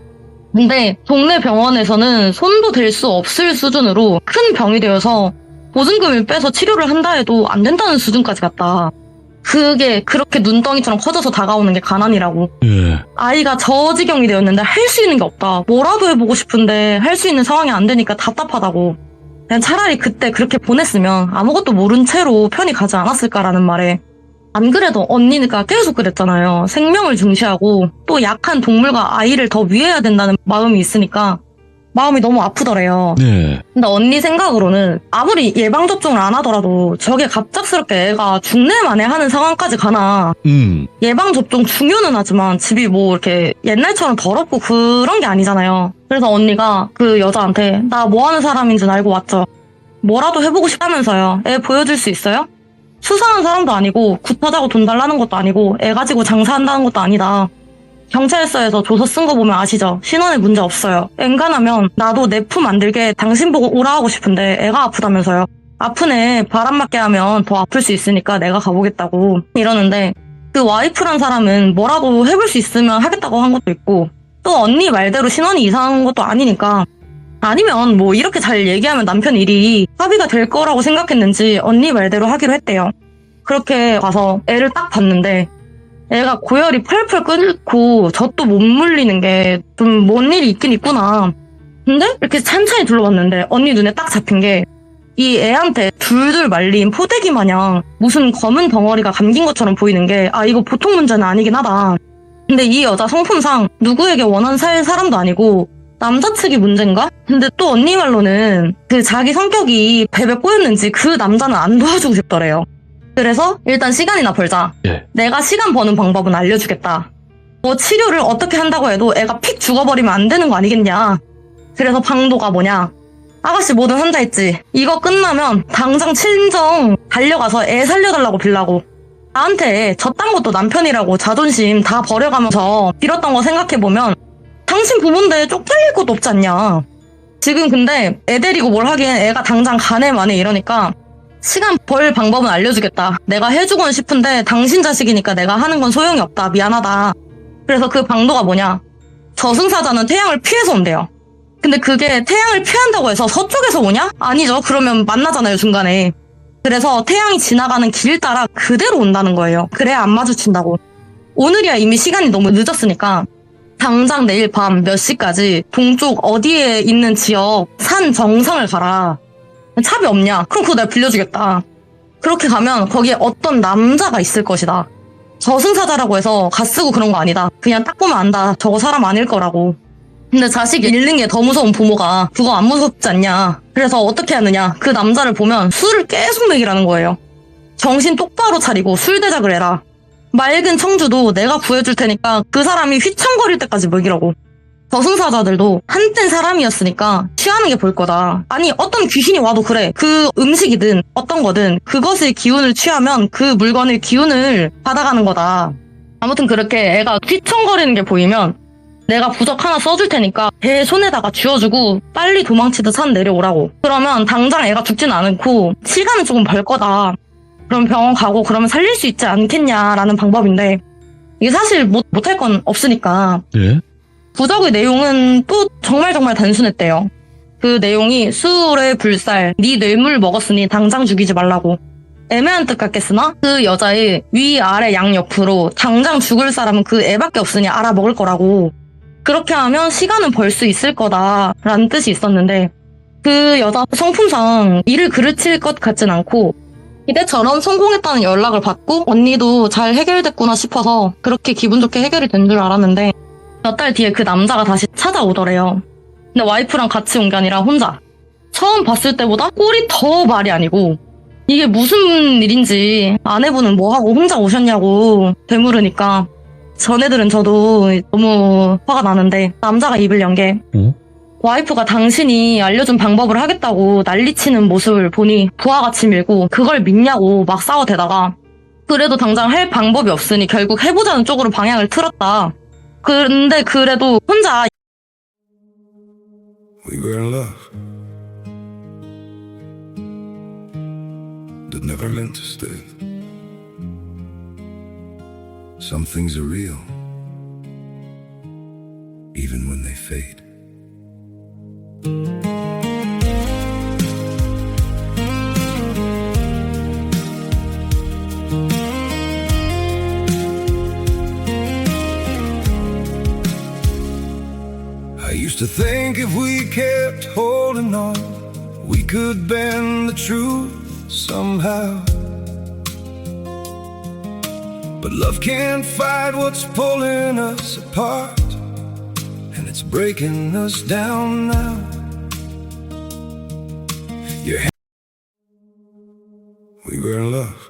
근데 동네 병원에서는 손도 댈 수 없을 수준으로 큰 병이 되어서 보증금을 빼서 치료를 한다 해도 안 된다는 수준까지 갔다. 그게 그렇게 눈덩이처럼 커져서 다가오는 게 가난이라고. 아이가 저 지경이 되었는데 할 수 있는 게 없다. 뭐라도 해보고 싶은데 할 수 있는 상황이 안 되니까 답답하다고. 그냥 차라리 그때 그렇게 보냈으면 아무것도 모른 채로 편히 가지 않았을까라는 말에 안 그래도 언니가 계속 그랬잖아요. 생명을 중시하고 또 약한 동물과 아이를 더 위해야 된다는 마음이 있으니까 마음이 너무 아프더래요. 네. 근데 언니 생각으로는 아무리 예방접종을 안 하더라도 저게 갑작스럽게 애가 죽네 마네 하는 상황까지 가나. 예방접종 중요는 하지만 집이 뭐 이렇게 옛날처럼 더럽고 그런 게 아니잖아요. 그래서 언니가 그 여자한테 나 뭐 하는 사람인 줄 알고 왔죠. 뭐라도 해보고 싶다면서요. 애 보여줄 수 있어요? 수상한 사람도 아니고 굿하자고 돈 달라는 것도 아니고 애 가지고 장사한다는 것도 아니다. 경찰서에서 조서 쓴 거 보면 아시죠? 신원에 문제 없어요. 엔간하면 나도 내 품 안 들게 당신 보고 오라 하고 싶은데 애가 아프다면서요. 아픈 애 바람 맞게 하면 더 아플 수 있으니까 내가 가보겠다고 이러는데 그 와이프란 사람은 뭐라도 해볼 수 있으면 하겠다고 한 것도 있고 또 언니 말대로 신원이 이상한 것도 아니니까 아니면 뭐 이렇게 잘 얘기하면 남편 일이 합의가 될 거라고 생각했는지 언니 말대로 하기로 했대요. 그렇게 가서 애를 딱 봤는데 애가 고열이 펄펄 끓고 젖도 못 물리는 게 좀 뭔 일이 있긴 있구나. 근데 이렇게 찬찬히 둘러봤는데 언니 눈에 딱 잡힌 게 이 애한테 둘둘 말린 포대기 마냥 무슨 검은 덩어리가 감긴 것처럼 보이는 게 아 이거 보통 문제는 아니긴 하다. 근데 이 여자 성품상 누구에게 원한 살 사람도 아니고 남자 측이 문제인가? 근데 또 언니 말로는 그 자기 성격이 베베 꼬였는지 그 남자는 안 도와주고 싶더래요. 그래서 일단 시간이나 벌자. 내가 시간 버는 방법은 알려주겠다. 뭐 치료를 어떻게 한다고 해도 애가 픽 죽어버리면 안 되는 거 아니겠냐. 그래서 방도가 뭐냐. 아가씨 뭐든 한다 했지. 이거 끝나면 당장 친정 달려가서 애 살려달라고 빌라고. 나한테 저딴 것도 남편이라고 자존심 다 버려가면서 빌었던 거 생각해보면 당신 부모인데 쪽팔릴 것도 없지 않냐. 지금 근데 애 데리고 뭘 하기엔 애가 당장 가네 마네 이러니까 시간 벌 방법은 알려주겠다. 내가 해주곤 싶은데 당신 자식이니까 내가 하는 건 소용이 없다. 미안하다. 그래서 그 방도가 뭐냐. 저승사자는 태양을 피해서 온대요. 근데 그게 태양을 피한다고 해서 서쪽에서 오냐? 아니죠. 그러면 만나잖아요, 중간에. 그래서 태양이 지나가는 길 따라 그대로 온다는 거예요. 그래야 안 마주친다고. 오늘이야 이미 시간이 너무 늦었으니까 당장 내일 밤 몇 시까지 동쪽 어디에 있는 지역 산 정상을 가라. 차비 없냐? 그럼 그거 내가 빌려주겠다. 그렇게 가면 거기에 어떤 남자가 있을 것이다. 저승사자라고 해서 갓쓰고 그런 거 아니다. 그냥 딱 보면 안다. 저거 사람 아닐 거라고. 근데 자식 잃는 게 더 무서운 부모가 그거 안 무섭지 않냐. 그래서 어떻게 하느냐. 그 남자를 보면 술을 계속 먹이라는 거예요. 정신 똑바로 차리고 술 대작을 해라. 맑은 청주도 내가 구해줄 테니까 그 사람이 휘청거릴 때까지 먹이라고. 저승사자들도 한땐 사람이었으니까 취하는 게 볼 거다. 아니 어떤 귀신이 와도 그래. 그 음식이든 어떤 거든 그것의 기운을 취하면 그 물건의 기운을 받아가는 거다. 아무튼 그렇게 애가 휘청거리는 게 보이면 내가 부적 하나 써줄 테니까 배 손에다가 쥐어주고 빨리 도망치듯 산 내려오라고. 그러면 당장 애가 죽진 않고 시간은 조금 벌 거다. 그럼 병원 가고 그러면 살릴 수 있지 않겠냐라는 방법인데 이게 사실 못할 건 없으니까. 예? 부적의 내용은 또 정말 단순했대요. 그 내용이 수월의 불살, 네 뇌물 먹었으니 당장 죽이지 말라고. 애매한 뜻 같겠으나 그 여자의 위, 아래, 양 옆으로 당장 죽을 사람은 그 애밖에 없으니 알아먹을 거라고. 그렇게 하면 시간은 벌 수 있을 거다라는 뜻이 있었는데 그 여자 성품상 일을 그르칠 것 같진 않고 이때처럼 성공했다는 연락을 받고 언니도 잘 해결됐구나 싶어서 그렇게 기분 좋게 해결이 된 줄 알았는데 몇 달 뒤에 그 남자가 다시 찾아오더래요. 근데 와이프랑 같이 온 게 아니라 혼자. 처음 봤을 때보다 꼴이 더 말이 아니고 이게 무슨 일인지 아내분은 뭐하고 혼자 오셨냐고 되물으니까 전애들은 저도 너무 화가 나는데 남자가 입을 연 게 와이프가 당신이 알려준 방법을 하겠다고 난리치는 모습을 보니 부하같이 밀고 그걸 믿냐고 막 싸워대다가 그래도 당장 할 방법이 없으니 결국 해보자는 쪽으로 방향을 틀었다. 근데 그래도 혼자 We were in love that never meant to stay. Some things are real even when they fade. I used to think if we kept holding on, we could bend the truth somehow. But love can't fight what's pulling us apart, and it's breaking us down now. We were in love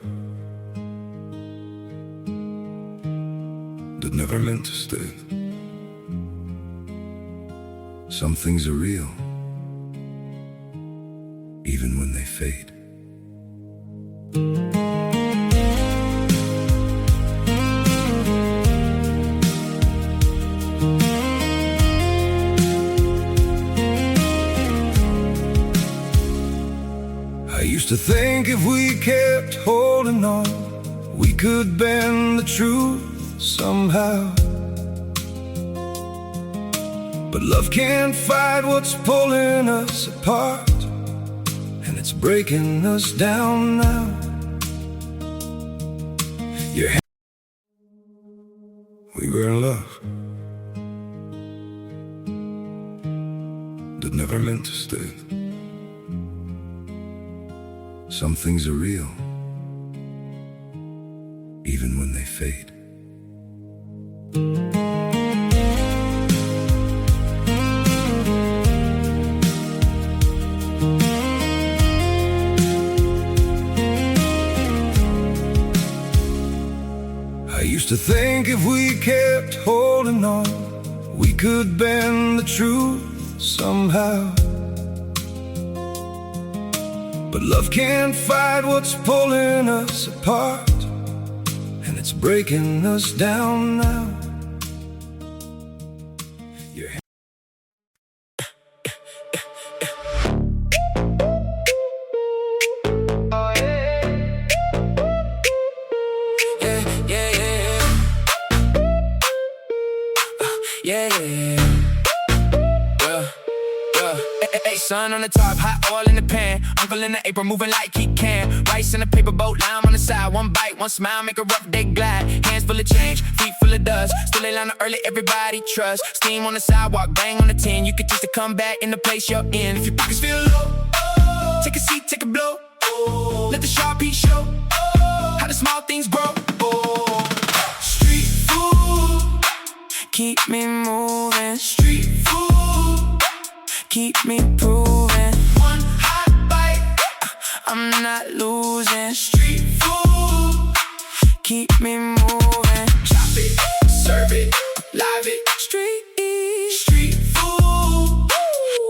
that never meant to stay. Some things are real even when they fade. I used to think if we kept holding on, we could bend the truth somehow. But love can't fight what's pulling us apart, and it's breaking us down now. We were in love that never meant to stay. Some things are real even when they fade. I used to think if we kept holding on, we could bend the truth somehow. But love can't fight what's pulling us apart, and it's breaking us down now. sun on the top, hot oil in the pan. Uncle in the apron, moving like he can. Rice in a paper boat, lime on the side. One bite, one smile, make a rough day glide. Hands full of change, feet full of dust. Still a line early, everybody trust. Steam on the sidewalk, bang on the tin. You can taste the comeback in the place you're in. If your pockets feel low, take a seat, take a blow. Let the Sharpie show how the small things grow. Street food, keep me moving. Street food, keep me proving. One hot bite, I'm not losing. Street food, keep me moving. Chop it, serve it, live it. Street food,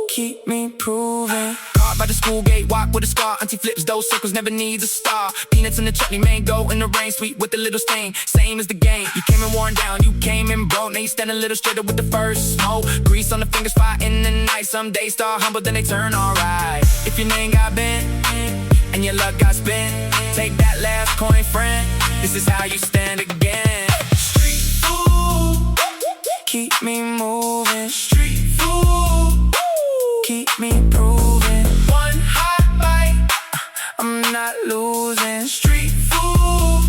keep me proving. Caught by the school gate, walk with a scar. Auntie flips those circles, never needs a star. Peanuts in the chutney, mango in the rain, sweet with a little stain. Same as the game. You came in worn down, you came in broke. Now you stand a little straighter with the first smoke. Grease on the fingers, fire in the night. Some days start humble, then they turn alright. If your name got bent and your luck got spent, take that last coin, friend. This is how you stand again. Street food, keep me moving. Street food, keep me proving. One hot bite, I'm not losing. Street food,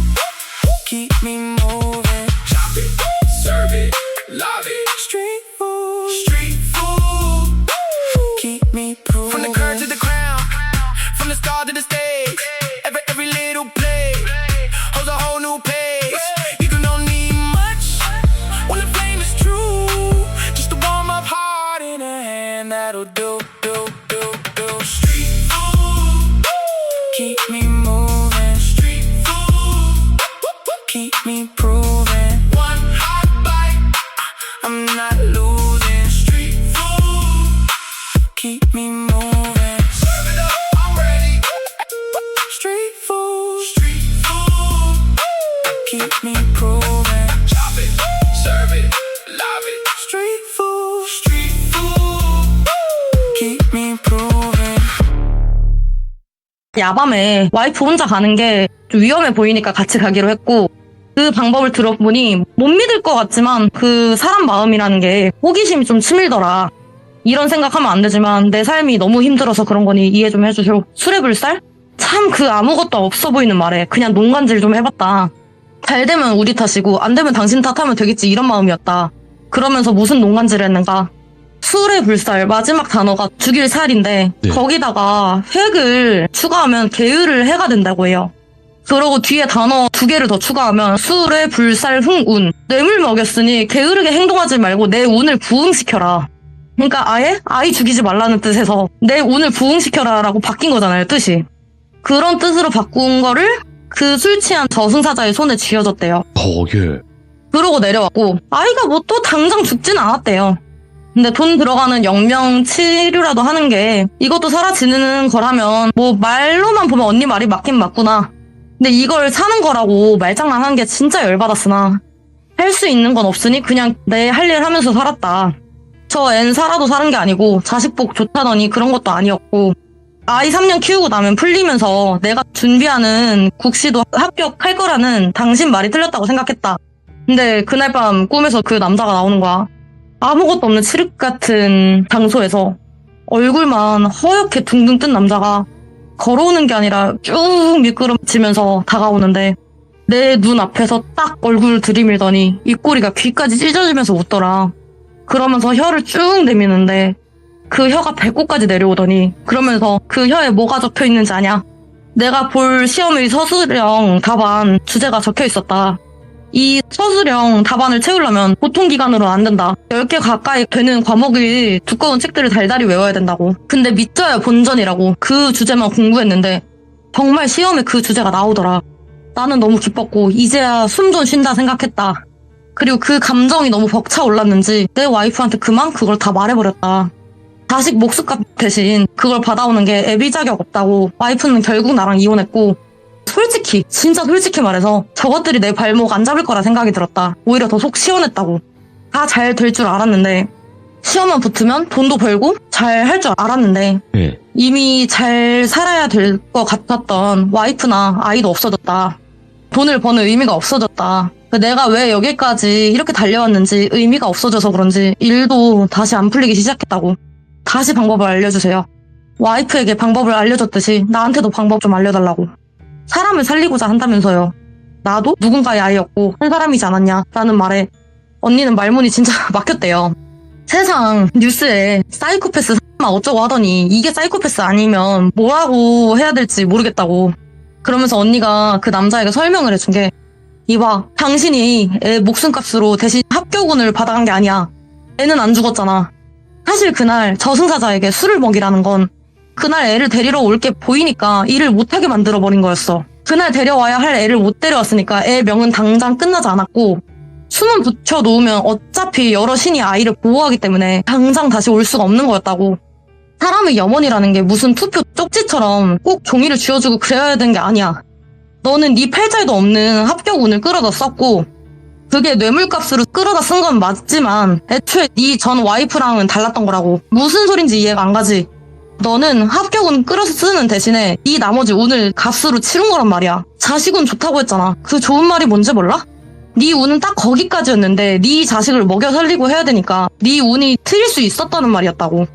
keep me moving. Chop it, serve it, love it. Street food, keep me proving. From the curb to the crown, from the start to the stage. Every little play holds a whole new pace. You don't need much when the flame is true. Just a warm up heart in a hand that'll do. Street food, keep me moving. Street food, keep me proving. One hot bite, I'm not losing. Street food, keep me moving. Serve it up, I'm ready. Street food, keep me proving. Chop it, serve it, love it. Street food, keep me proving. 야밤에 와이프 혼자 가는 게 좀 위험해 보이니까 같이 가기로 했고, 그 방법을 들어보니 못 믿을 것 같지만 그 사람 마음이라는 게 호기심이 좀 치밀더라. 이런 생각하면 안 되지만 내 삶이 너무 힘들어서 그런 거니 이해 좀 해주세요. 수레불살? 참 그 아무것도 없어 보이는 말에 그냥 농간질 좀 해봤다. 잘 되면 우리 탓이고 안 되면 당신 탓하면 되겠지, 이런 마음이었다. 그러면서 무슨 농간질을 했는가? 수레불살 마지막 단어가 죽일 살인데 네. 거기다가 획을 추가하면 계율을 해가 된다고 해요. 그러고 뒤에 단어 2개를 더 추가하면 수레불살 흥운. 뇌물 먹였으니 게으르게 행동하지 말고 내 운을 부흥시켜라. 그러니까 아예 아이 죽이지 말라는 뜻에서 내 운을 부흥시켜라 라고 바뀐 거잖아요, 뜻이. 그런 뜻으로 바꾼 거를 그 술 취한 저승사자의 손에 쥐어줬대요. 예. 그러고 내려왔고 아이가 뭐 또 당장 죽진 않았대요. 근데 돈 들어가는 영명치료라도 하는 게 이것도 사라지는 거라면 뭐 말로만 보면 언니 말이 맞긴 맞구나. 근데 이걸 사는 거라고 말장난한 게 진짜 열받았으나 할 수 있는 건 없으니 그냥 내 할 일 하면서 살았다. 저 앤 살아도 사는 게 아니고 자식 복 좋다더니 그런 것도 아니었고, 아이 3년 키우고 나면 풀리면서 내가 준비하는 국시도 합격할 거라는 당신 말이 틀렸다고 생각했다. 근데 그날 밤 꿈에서 그 남자가 나오는 거야. 아무것도 없는 칠흑 같은 장소에서 얼굴만 허옇게 둥둥 뜬 남자가 걸어오는 게 아니라 쭉 미끄럼지면서 다가오는데 내 눈 앞에서 딱 얼굴을 들이밀더니 입꼬리가 귀까지 찢어지면서 웃더라. 그러면서 혀를 쭉 내미는데 그 혀가 배꼽까지 내려오더니 그러면서 그 혀에 뭐가 적혀 있는지 아냐? 내가 볼 시험의 서술형 답안 주제가 적혀 있었다. 이 서술형 답안을 채우려면 보통 기간으로는 안 된다. 10개 가까이 되는 과목의 두꺼운 책들을 달달이 외워야 된다고. 근데 믿져야 본전이라고 그 주제만 공부했는데 정말 시험에 그 주제가 나오더라. 나는 너무 기뻤고 이제야 숨 좀 쉰다 생각했다. 그리고 그 감정이 너무 벅차올랐는지 내 와이프한테 그만 그걸 다 말해버렸다. 자식 목숨값 대신 그걸 받아오는 게 애비 자격 없다고 와이프는 결국 나랑 이혼했고, 솔직히 진짜 솔직히 말해서 저것들이 내 발목 안 잡을 거라 생각이 들었다. 오히려 더 속 시원했다고. 다 잘 될 줄 알았는데, 시험만 붙으면 돈도 벌고 잘 할 줄 알았는데 예. 이미 잘 살아야 될 것 같았던 와이프나 아이도 없어졌다. 돈을 버는 의미가 없어졌다. 내가 왜 여기까지 이렇게 달려왔는지 의미가 없어져서 그런지 일도 다시 안 풀리기 시작했다고. 다시 방법을 알려주세요. 와이프에게 방법을 알려줬듯이 나한테도 방법 좀 알려달라고. 사람을 살리고자 한다면서요. 나도 누군가의 아이였고 한 사람이지 않았냐 라는 말에 언니는 말문이 진짜 막혔대요. 세상 뉴스에 사이코패스 어쩌고 하더니 이게 사이코패스 아니면 뭐라고 해야 될지 모르겠다고. 그러면서 언니가 그 남자에게 설명을 해준 게, 이봐, 당신이 애 목숨값으로 대신 합격운을 받아간 게 아니야. 애는 안 죽었잖아. 사실 그날 저승사자에게 술을 먹이라는 건 그날 애를 데리러 올 게 보이니까 일을 못하게 만들어버린 거였어. 그날 데려와야 할 애를 못 데려왔으니까 애 명은 당장 끝나지 않았고, 숨은 붙여놓으면 어차피 여러 신이 아이를 보호하기 때문에 당장 다시 올 수가 없는 거였다고. 사람의 염원이라는 게 무슨 투표 쪽지처럼 꼭 종이를 쥐어주고 그래야 되는 게 아니야. 너는 네 팔자에도 없는 합격운을 끌어다 썼고, 그게 뇌물값으로 끌어다 쓴 건 맞지만 애초에 네 전 와이프랑은 달랐던 거라고. 무슨 소린지 이해가 안 가지. 너는 합격운 끌어서 쓰는 대신에 네 나머지 운을 값으로 치른 거란 말이야. 자식운 좋다고 했잖아. 그 좋은 말이 뭔지 몰라? 네 운은 딱 거기까지였는데 네 자식을 먹여 살리고 해야 되니까 네 운이 트일 수 있었다는 말이었다고.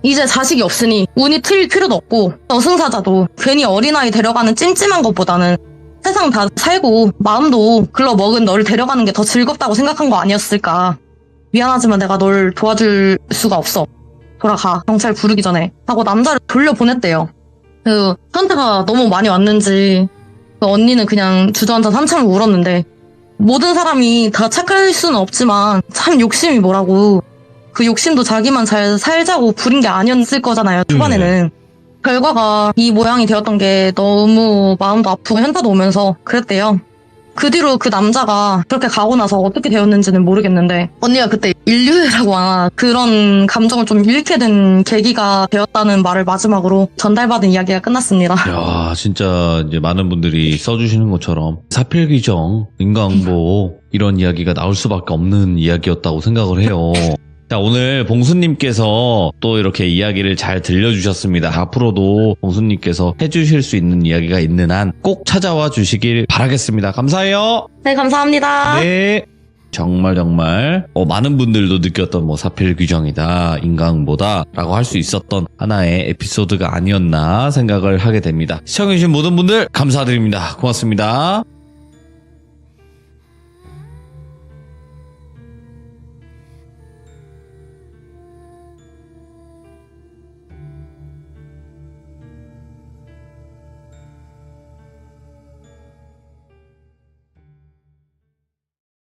이제 자식이 없으니 운이 트일 필요도 없고, 저승사자도 괜히 어린아이 데려가는 찜찜한 것보다는 세상 다 살고 마음도 글러먹은 너를 데려가는 게 더 즐겁다고 생각한 거 아니었을까. 미안하지만 내가 널 도와줄 수가 없어. 돌아가. 경찰 부르기 전에. 하고 남자를 돌려보냈대요. 그 현타가 너무 많이 왔는지 그 언니는 그냥 주저앉아 한참을 울었는데, 모든 사람이 다 착할 수는 없지만 참 욕심이 뭐라고. 그 욕심도 자기만 잘 살자고 부린 게 아니었을 거잖아요, 초반에는. 결과가 이 모양이 되었던 게 너무 마음도 아프고 현타도 오면서 그랬대요. 그 뒤로 그 남자가 그렇게 가고 나서 어떻게 되었는지는 모르겠는데, 언니가 그때 인류애라고 하나 그런 감정을 좀 잃게 된 계기가 되었다는 말을 마지막으로 전달받은 이야기가 끝났습니다. 야, 진짜 이제 많은 분들이 써주시는 것처럼 사필귀정, 인과응보 이런 이야기가 나올 수밖에 없는 이야기였다고 생각을 해요. 자, 오늘 봉수님께서 또 이렇게 이야기를 잘 들려주셨습니다. 앞으로도 봉수님께서 해주실 수 있는 이야기가 있는 한 꼭 찾아와 주시길 바라겠습니다. 감사해요. 네, 감사합니다. 네. 정말 많은 분들도 느꼈던 사필귀정이다, 인과응보다 라고 할 수 있었던 하나의 에피소드가 아니었나 생각을 하게 됩니다. 시청해주신 모든 분들 감사드립니다. 고맙습니다.